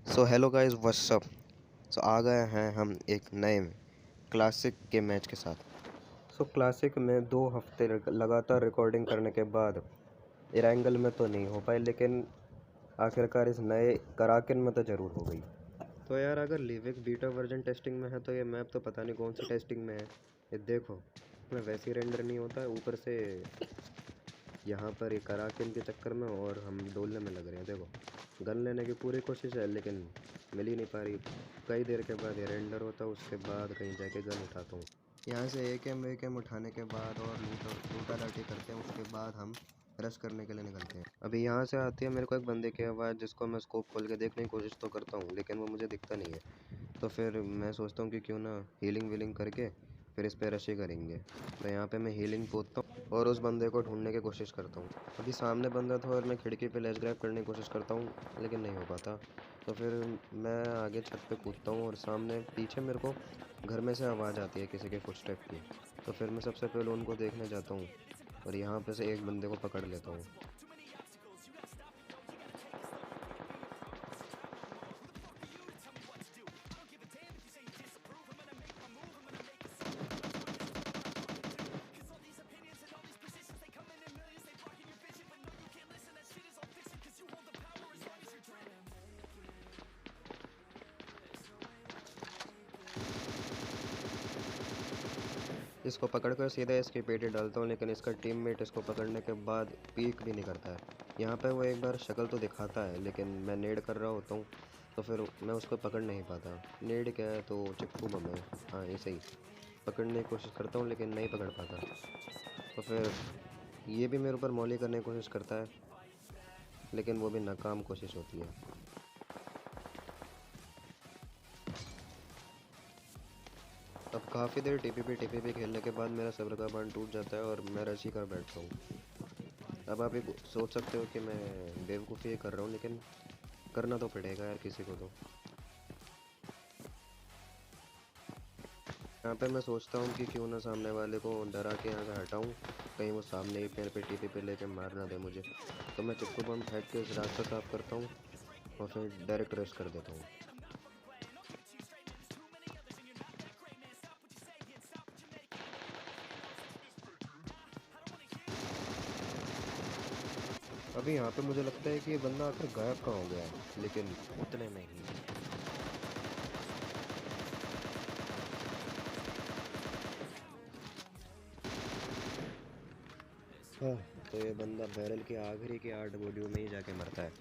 सो hello guys what's up. So आ गए हैं हम एक नए क्लासिक के मैच के साथ। सो क्लासिक में 2 हफ्ते लगातार रिकॉर्डिंग करने के बाद इरेंगल में तो नहीं हो पाई, लेकिन आखिरकार इस नए कराकन में तो ज़रूर हो गई। तो यार अगर लिविक बीटा वर्जन टेस्टिंग में है तो ये मैप तो पता नहीं कौन सी टेस्टिंग में है। ये देखो, इसमें वैसे ही रेंडर नहीं होता है, ऊपर से यहाँ पर ये कराकन के चक्कर में और हम डोलने में लग रहे हैं। देखो, गन लेने की पूरी कोशिश है लेकिन मिल ही नहीं पा रही। कई देर के बाद ये रेंडर होता है, उसके बाद कहीं जाके गन उठाता हूँ। यहाँ से एक एम उठाने के बाद और लूटा लाटी करते हैं, उसके बाद हम रश करने के लिए निकलते हैं। अभी यहाँ से आती है मेरे को एक बंदे की आवाज़, जिसको मैं स्कोप खोल के देखने की कोशिश तो करता हूँ लेकिन वो मुझे दिखता नहीं है। तो फिर मैं सोचता हूँ कि क्यों ना हीलिंग वीलिंग करके फिर इस पर रश ही करेंगे। तो यहाँ पे मैं हीलिंग पोतता हूँ और उस बंदे को ढूंढने की कोशिश करता हूँ। अभी सामने बंदा था और मैं खिड़की पे लेज ग्रैब करने की कोशिश करता हूँ लेकिन नहीं हो पाता। तो फिर मैं आगे छत पे कूदता हूँ और सामने पीछे मेरे को घर में से आवाज़ आती है किसी के फुटस्टेप की। तो फिर मैं सबसे पहले उनको देखने जाता हूँ और यहाँ पे से एक बंदे को पकड़ लेता हूँ। इसको पकड़कर सीधा इसकी पेटी डालता हूँ लेकिन इसका टीममेट इसको पकड़ने के बाद पीक भी नहीं करता है। यहाँ पे वो एक बार शक्ल तो दिखाता है लेकिन मैं नेड कर रहा होता हूँ तो फिर मैं उसको पकड़ नहीं पाता। नेड क्या है तो चिप्पू बम है, हाँ ऐसे ही पकड़ने की कोशिश करता हूँ लेकिन नहीं पकड़ पाता। तो फिर ये भी मेरे ऊपर मौली करने की कोशिश करता है लेकिन वो भी नाकाम कोशिश होती है। अब काफ़ी देर टीपीपी खेलने के बाद मेरा सब्र का बांध टूट जाता है और मैं रशी कर बैठता हूँ। अब आप ये सोच सकते हो कि मैं बेवकूफ़ी कर रहा हूँ लेकिन करना तो पड़ेगा यार किसी को तो। यहाँ पे मैं सोचता हूँ कि क्यों ना सामने वाले को डरा के यहाँ से हटाऊँ, कहीं वो सामने ही पैर पे टीपी पे लेके मार ना दे मुझे। तो मैं चिपको बम फेंक के उस रास्ता साफ करता हूँ और फिर डायरेक्ट रेस्ट कर देता हूँ। अभी यहाँ पे मुझे लगता है कि ये बंदा आकर गायब कहाँ हो गया है, लेकिन उतने में ही हाँ, तो ये बंदा बैरल के आखिरी के 8 गोलियों में ही जाके मरता है।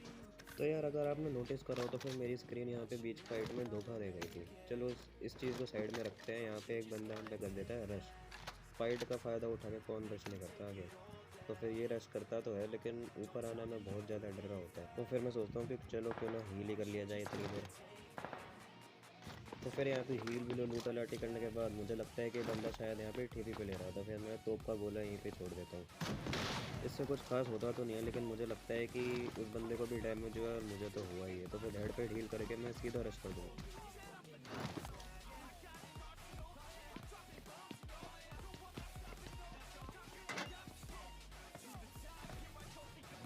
तो यार अगर आपने नोटिस करा हो तो फिर मेरी स्क्रीन यहाँ पे बीच फाइट में धोखा दे गई थी। चलो इस चीज़ को साइड में रखते हैं। यहाँ पे एक बंदा हम पे कर देता है रश। फाइट का फ़ायदा उठा के कौन रश नहीं करता आगे। तो फिर ये रश करता तो है लेकिन ऊपर आना में बहुत ज़्यादा डर रहा होता है। तो फिर मैं सोचता हूँ कि चलो क्यों ना हील ही कर लिया जाए इतनी देर। तो फिर यहाँ पे हील विल लूटा लाटी करने के बाद मुझे लगता है कि बंदा शायद यहाँ पे ठीपी पे ले रहा था। फिर मैं तोप का गोला यहीं पे छोड़ देता हूँ। इससे कुछ खास होता तो नहीं है लेकिन मुझे लगता है कि उस बंदे को भी डैमेज हुआ और मुझे तो हुआ ही है। तो फिर हेड पे हील करके मैं सीधा रश कर दूँगा।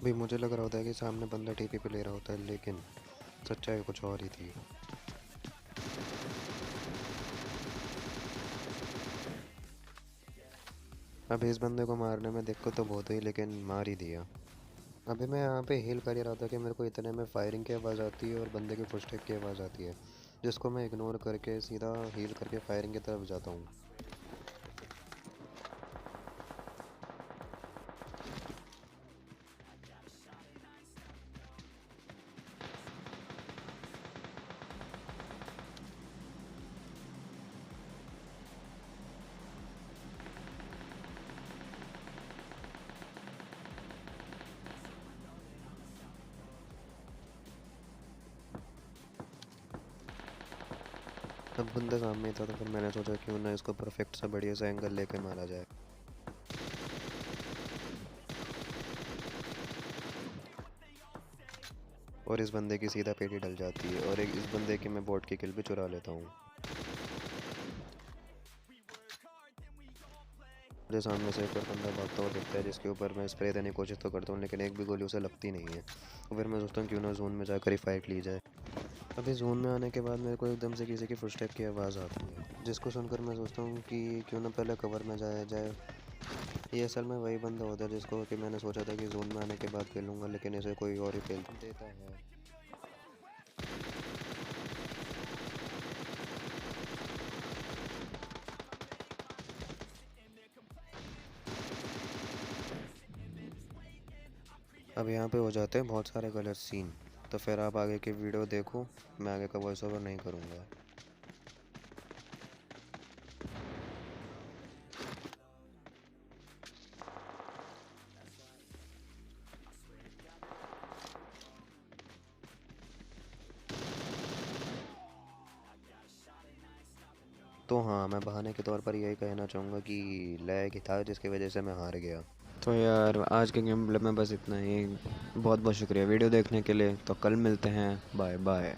भाई मुझे लग रहा होता है कि सामने बंदा टीपी पे ले रहा होता है लेकिन सच्चाई कुछ और ही थी। अब इस बंदे को मारने में दिक्कत तो बहुत हुई लेकिन मार ही दिया। अभी मैं यहाँ पे हील कर ही रहा था कि मेरे को इतने में फायरिंग की आवाज़ आती है और बंदे की फुटस्टेप की आवाज़ आती है, जिसको मैं इग्नोर करके सीधा हील करके फायरिंग की तरफ जाता हूँ। अब बंदा सामने ही था तो फिर मैंने सोचा क्यों ना इसको परफेक्ट सा बढ़िया सा एंगल लेके मारा जाए। और इस बंदे की सीधा पेटी डल जाती है और एक इस बंदे की मैं बोट की किल भी चुरा लेता हूँ। मुझे सामने से एक और बंदा भागता हुआ दिखता है जिसके ऊपर मैं स्प्रे देने की कोशिश तो करता हूँ लेकिन एक भी गोली उसे लगती नहीं है। तो फिर मैं सोचता हूँ क्यों ना जोन में जाकर ही फाइट ली जाए। अभी जोन में आने के बाद मेरे को एकदम से किसी की फुटस्टेप की आवाज़ आती है, जिसको सुनकर मैं सोचता हूँ कि क्यों ना पहले कवर में जाया जाए। ये असल में वही बंदा होता है जिसको कि मैंने सोचा था कि जोन में आने के बाद खेलूँगा, लेकिन इसे कोई और ही खेल देता है। अब यहाँ पे हो जाते हैं बहुत सारे गलत सीन, तो फिर आप आगे की वीडियो देखो, मैं आगे का वॉइस ओवर नहीं करूँगा। तो हाँ, मैं बहाने के तौर पर यही कहना चाहूँगा कि लैग था जिसकी वजह से मैं हार गया। तो यार आज के गेम प्ले में बस इतना ही। बहुत बहुत शुक्रिया वीडियो देखने के लिए। तो कल मिलते हैं। Bye bye.